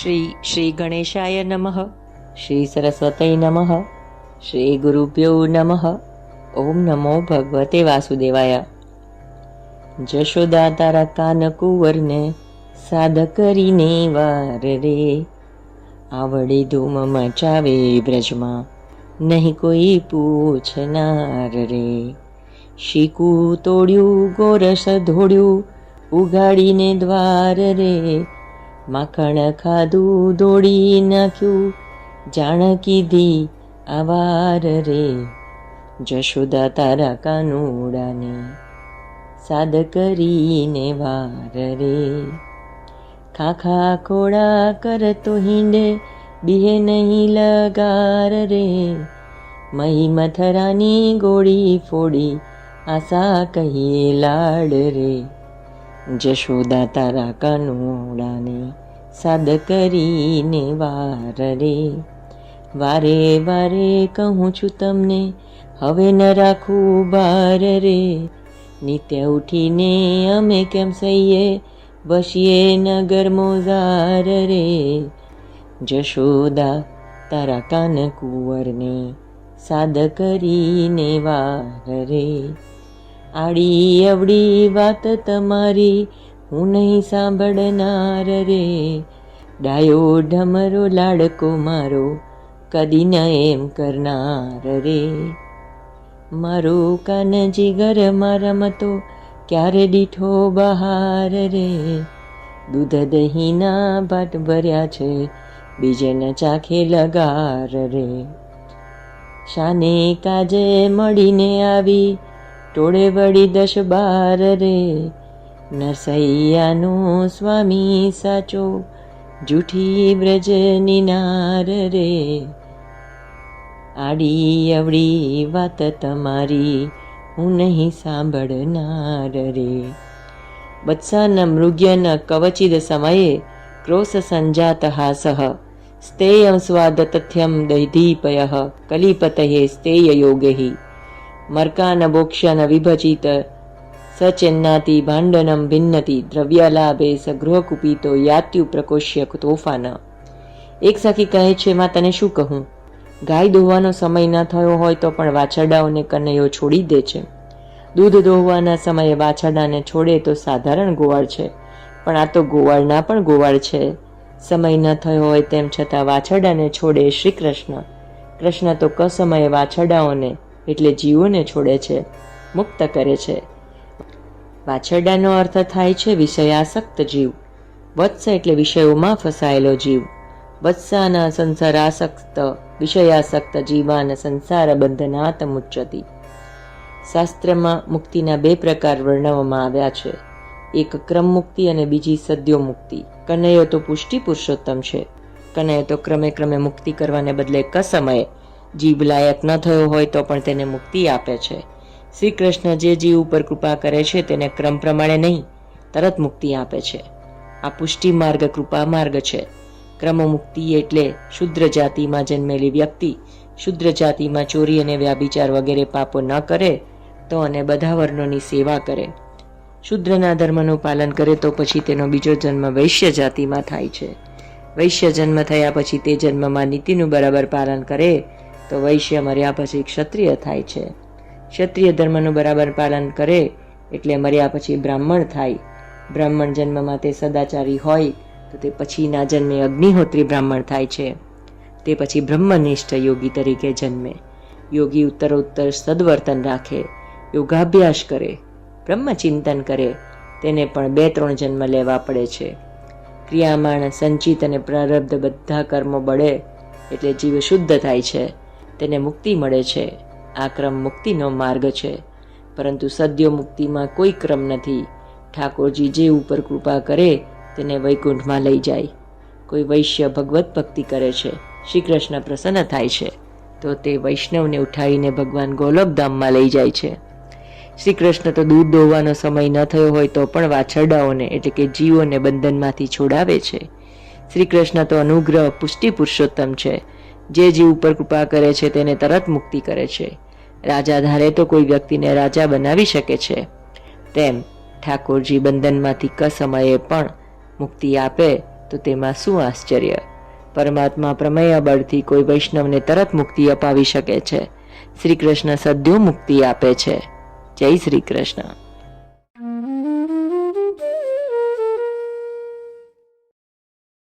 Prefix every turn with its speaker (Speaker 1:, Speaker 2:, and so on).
Speaker 1: શ્રી ગણેશાય નમઃ, શ્રી સરસ્વતય નમઃ, શ્રી ગુરુભ્યો નમઃ. ઓમ નમો ભગવતે વાસુદેવાય. જશોદા તારા કાન કુંવરને સાદ કરીને વાર રે, આવડે ધૂમ મચાવે બ્રજમાં નહીં કોઈ પૂછનાર રે. શીકું તોડ્યું ગોરસ ધોડ્યું ઉગાડીને દ્વાર રે, માખણ ખાધું દોડી નાખ્યું જાણકી દી આવાર રે. જશોદા તારા કાનુડાને સાદ કરીને વાર રે, ખાખા ખોડા કરતો હિંડે બીહે નહીં લગાર રે. મહી મથરાની ગોળી ફોડી આશા કહીએ લાડ રે. જશોદા તારા કાનુડાને સાદ કરીને વાર રે. વારે વારે કહું છું તમને હવે ન રાખું બાર રે. નિત્ય ઉઠીને અમે કેમ સહીએ બસીએ નગર મોજાર રે. જશોદા તારા કાન કુંવરને સાદ કરીને વાર રે. આડી અવડી વાત તમારી હું નહીં સાંભળનાર રે. ડાયો ઢમરો લાડકો મારો કદી ન એમ કરનાર રે. મારો કાન જીગર મારા મતો ક્યારે દીઠો બહાર રે. દૂધ દહીંના ભાટ ભર્યા છે બીજે ન ચાખે લગાર રે. શાને કાજે મળીને આવી ટોળે વળી 10-12 રે. નરસૈયાનો સ્વામી સાચો જૂઠી બ્રજની નાર રે. આડી અવડી વાત તમારી હું નહીં સાંભળનાર રે. વત્સાન મૃગ્યન કવચિદ સમયે ક્રોશ સંજાત હાસઃ, સ્તેયં સ્વાદ તથ્યમ દૈધીપયઃ કલિપતયે સ્તેય યોગેહિ. મર્કાન બોક્ષ્યન વિભજિત સચેન્નાતિ ભાંડનમ ભિન્નતિ દ્રવ્યલાભે સગૃહકુપિતો યાત્યુ પ્રકોષ્ય તોફાન. એક સખી કહે છે, માં તને શું કહું, ગાય દોહવાનો સમય ન થયો હોય તો પણ વાછરડાઓને કનૈયો છોડી દે છે. દૂધ દોહવાના સમયે વાછરડાને છોડે તો સાધારણ ગોવાળ છે, પણ આ તો ગોવાળના પણ ગોવાળ છે. સમય ન થયો હોય તેમ છતાં વાછરડાને છોડે શ્રી કૃષ્ણ. કૃષ્ણ તો કસમયે વાછરડાઓને એટલે જીવોને છોડે છે, મુક્ત કરે છે. વાછરડાનો અર્થ થાય છે વિષયાસક્ત જીવ. વત્સ એટલે વિષયોમાં ફસાયેલો જીવ. વત્સાના સંસારાસક્ત વિષયાસક્ત જીવાન સંસાર બંધનાત મુચ્યતિ. શાસ્ત્રમાં મુક્તિના 2 પ્રકાર વર્ણવવામાં આવ્યા છે, એક ક્રમ મુક્તિ અને બીજી સદ્યો મુક્તિ. કનૈયો તો પુષ્ટિ પુરુષોત્તમ છે. કનૈયો તો ક્રમે ક્રમે મુક્તિ કરવાને બદલે કસમયે જીવ લાયક ન થયો હોય તો પણ તેને મુક્તિ આપે છે. શ્રી કૃષ્ણ જે જીવ ઉપર કૃપા કરે છે તેને ક્રમ પ્રમાણે નહીં, તરત મુક્તિ આપે છે. આ પુષ્ટિ માર્ગ કૃપા માર્ગ છે. ક્રમ મુક્તિ એટલે શુદ્ર જાતિમાં જન્મેલી વ્યક્તિ શુદ્ર જાતિમાં ચોરી અને વ્યાભિચાર વગેરે પાપો ન કરે તો અને બધા વર્ણોની સેવા કરે. શુદ્રના ધર્મનું પાલન કરે તો પછી તેનો બીજો જન્મ વૈશ્ય જાતિમાં થાય છે. વૈશ્ય જન્મ થયા પછી તે જન્મમાં નીતિનું બરાબર પાલન કરે તો વૈશ્ય મર્યા પછી ક્ષત્રિય થાય છે. ક્ષત્રિય ધર્મનું બરાબર પાલન કરે એટલે મર્યા પછી બ્રાહ્મણ થાય. બ્રાહ્મણ જન્મમાં તે સદાચારી હોય તો તે પછીના જન્મે અગ્નિહોત્રી બ્રાહ્મણ થાય છે. તે પછી બ્રહ્મનિષ્ઠ યોગી તરીકે જન્મે. યોગી ઉત્તરોત્તર સદવર્તન રાખે, યોગાભ્યાસ કરે, બ્રહ્મચિંતન કરે, તેને પણ 2-3 જન્મ લેવા પડે છે. ક્રિયામાણ સંચિત અને પ્રારબ્ધ બધા કર્મો બળે એટલે જીવ શુદ્ધ થાય છે, તેને મુક્તિ મળે છે. આ ક્રમ મુક્તિનો માર્ગ છે. પરંતુ સદ્યો મુક્તિમાં કોઈ ક્રમ નથી. ઠાકોરજી જે ઉપર કૃપા કરે તેને વૈકુંઠમાં લઈ જાય. કોઈ વૈશ્ય ભગવત ભક્તિ કરે છે, શ્રી કૃષ્ણ પ્રસન્ન થાય છે તો તે વૈષ્ણવને ઉઠાવીને ભગવાન ગોલોકધામમાં લઈ જાય છે. શ્રી કૃષ્ણ તો દૂધ દોહવાનો સમય ન થયો હોય તો પણ વાછરડાઓને એટલે કે જીવોને બંધનમાંથી છોડાવે છે. શ્રી કૃષ્ણ તો અનુગ્રહ પુષ્ટિ પુરુષોત્તમ છે. જે જીવ ઉપર કૃપા કરે છે તેને તરત મુક્તિ કરે છે. રાજા ધારે તો કોઈ વ્યક્તિને રાજા બનાવી શકે છે. તેમ ઠાકોરજી બંધનમાંથી કસમયે પણ મુક્તિ આપે તો તેમાં શું આશ્ચર્ય? પરમાત્મા પ્રમેય બળથી કોઈ વૈષ્ણવને તરત મુક્તિ અપાવી શકે છે. શ્રી કૃષ્ણ સદ્યો મુક્તિ આપે છે. જય શ્રી કૃષ્ણ.